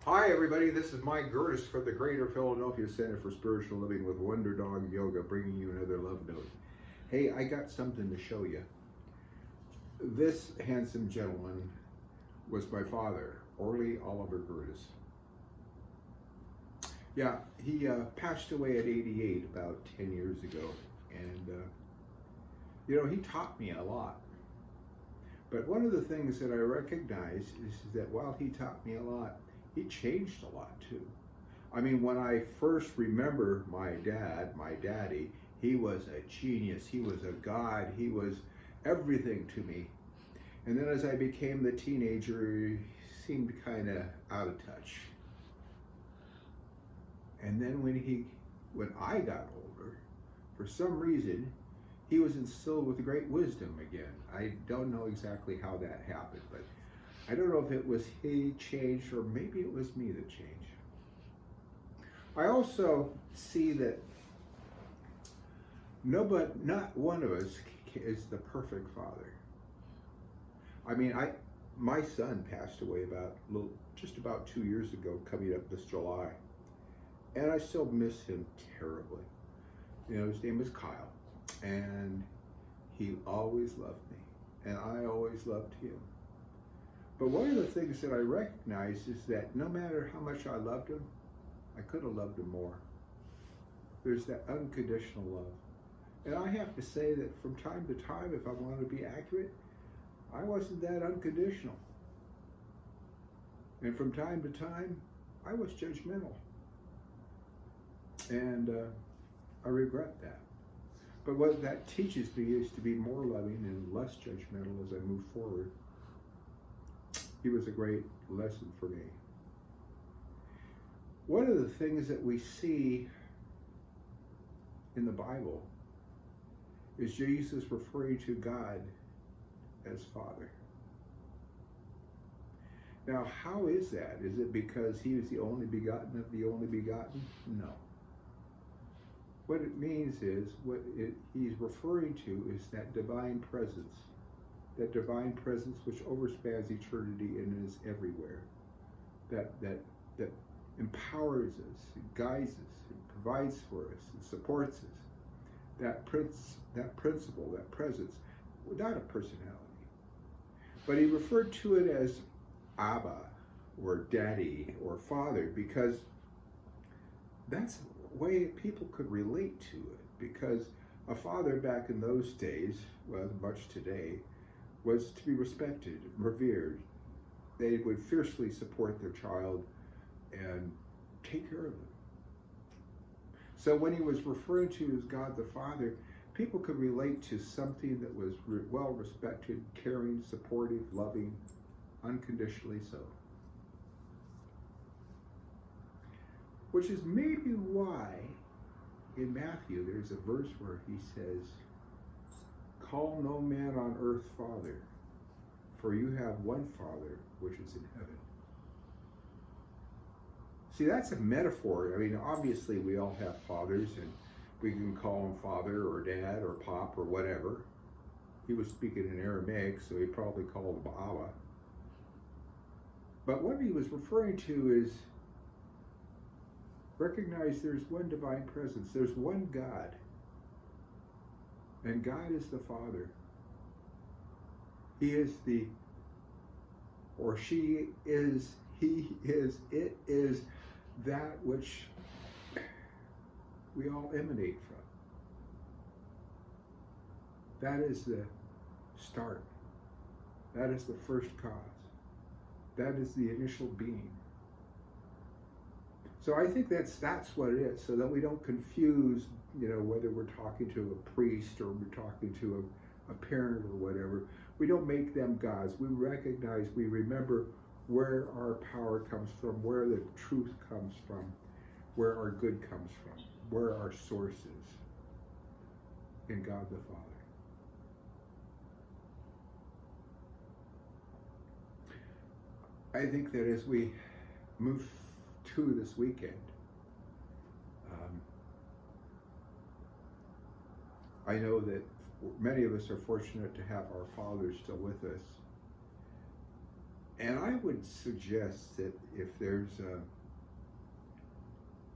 Hi everybody, this is Mike Gerdes for the Greater Philadelphia Center for Spiritual Living with Wonder Dog Yoga, bringing you another love note. Hey, I got something to show you. This handsome gentleman was my father, Orly Oliver Gerdes. Yeah, he passed away at 88 about 10 years ago, and he taught me a lot. But one of the things that I recognize is that while he taught me a lot, he changed a lot too. I mean, when I first remember my daddy, he was a genius, he was a god, he was everything to me. And then as I became the teenager, he seemed kind of out of touch. And then when I got older, for some reason, he was instilled with great wisdom again. I don't know exactly how that happened, but I don't know if it was he changed or maybe it was me that changed. I also see that not one of us is the perfect father. I mean, my son passed away just about 2 years ago, coming up this July, and I still miss him terribly. His name was Kyle, and he always loved me, and I always loved him. But one of the things that I recognize is that no matter how much I loved him, I could have loved him more. There's that unconditional love. And I have to say that from time to time, if I want to be accurate, I wasn't that unconditional. And from time to time, I was judgmental. And I regret that. But what that teaches me is to be more loving and less judgmental as I move forward. He was a great lesson for me. One of the things that we see in the Bible is Jesus referring to God as Father. Now, how is that? Is it because he was the only begotten of the only begotten? No. What it means is, he's referring to is that divine presence which overspans eternity and is everywhere, that empowers us, it guides us, it provides for us, it supports us, that principle, that presence, without a personality. But he referred to it as Abba, or Daddy, or Father, because that's a way people could relate to it, because a father back in those days, well, much today, was to be respected, revered. They would fiercely support their child and take care of them. So when he was referring to as God the Father, people could relate to something that was well respected, caring, supportive, loving, unconditionally so. Which is maybe why in Matthew there's a verse where he says, "Call no man on earth Father, for you have one Father which is in heaven." See, that's a metaphor. I mean, obviously we all have fathers, and we can call him Father or Dad or Pop or whatever. He was speaking in Aramaic, so he probably called him Abba. But what he was referring to is, recognize there's one divine presence, there's one God. And God is the Father. He is she is, he is, it is that which we all emanate from. That is the start. That is the first cause. That is the initial being. So I think that's what it is, so that we don't confuse, whether we're talking to a priest or we're talking to a parent or whatever. We don't make them gods. We recognize, we remember where our power comes from, where the truth comes from, where our good comes from, where our source is in God the Father. I think that as we move to this weekend, I know that many of us are fortunate to have our fathers still with us. And I would suggest that if there's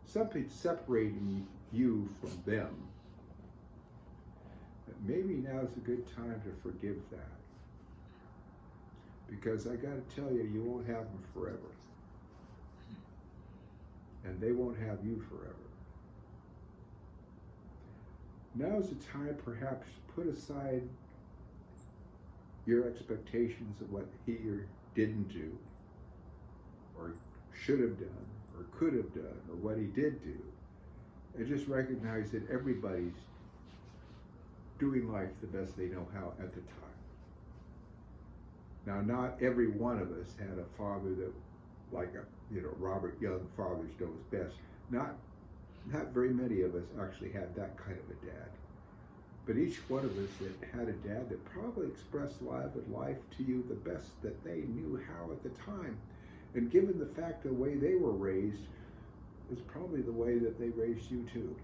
something separating you from them, that maybe now's a good time to forgive that. Because I got to tell you, you won't have them forever. And they won't have you forever. Now's the time perhaps to put aside your expectations of what he or didn't do, or should have done, or could have done, or what he did do, and just recognize that everybody's doing life the best they know how at the time. Now, not every one of us had a father that, like Robert Young, fathers knows best. Not very many of us actually had that kind of a dad. But each one of us that had a dad that probably expressed life to you the best that they knew how at the time. And given the fact of the way they were raised, is probably the way that they raised you too.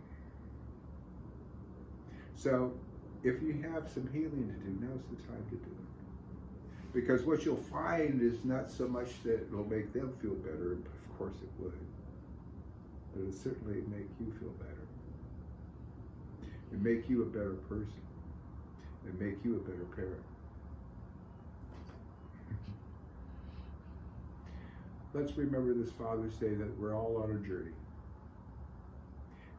So, if you have some healing to do, now's the time to do it. Because what you'll find is not so much that it'll make them feel better, of course it would, but it'll certainly make you feel better. And make you a better person. And make you a better parent. Let's remember this Father's Day that we're all on a journey.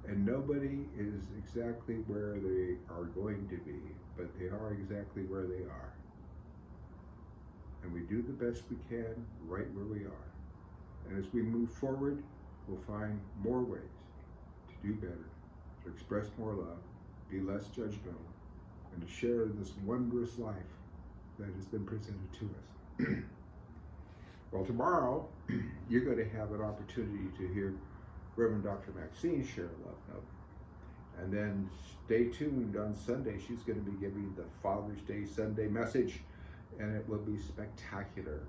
And nobody is exactly where they are going to be, but they are exactly where they are. And we do the best we can right where we are. And as we move forward, we'll find more ways to do better, to express more love, be less judgmental, and to share in this wondrous life that has been presented to us. Well, tomorrow, you're going to have an opportunity to hear Reverend Dr. Maxine share a love note. And then stay tuned on Sunday. She's going to be giving the Father's Day Sunday message, and it will be spectacular.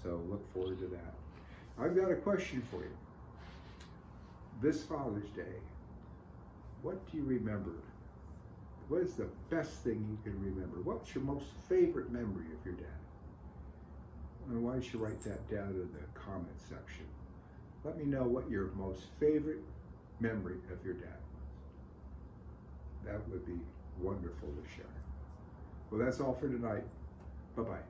So look forward to that. I've got a question for you. This Father's Day, what do you remember? What is the best thing you can remember? What's your most favorite memory of your dad? And why don't you write that down in the comment section? Let me know what your most favorite memory of your dad was. That would be wonderful to share. Well, that's all for tonight. Bye-bye.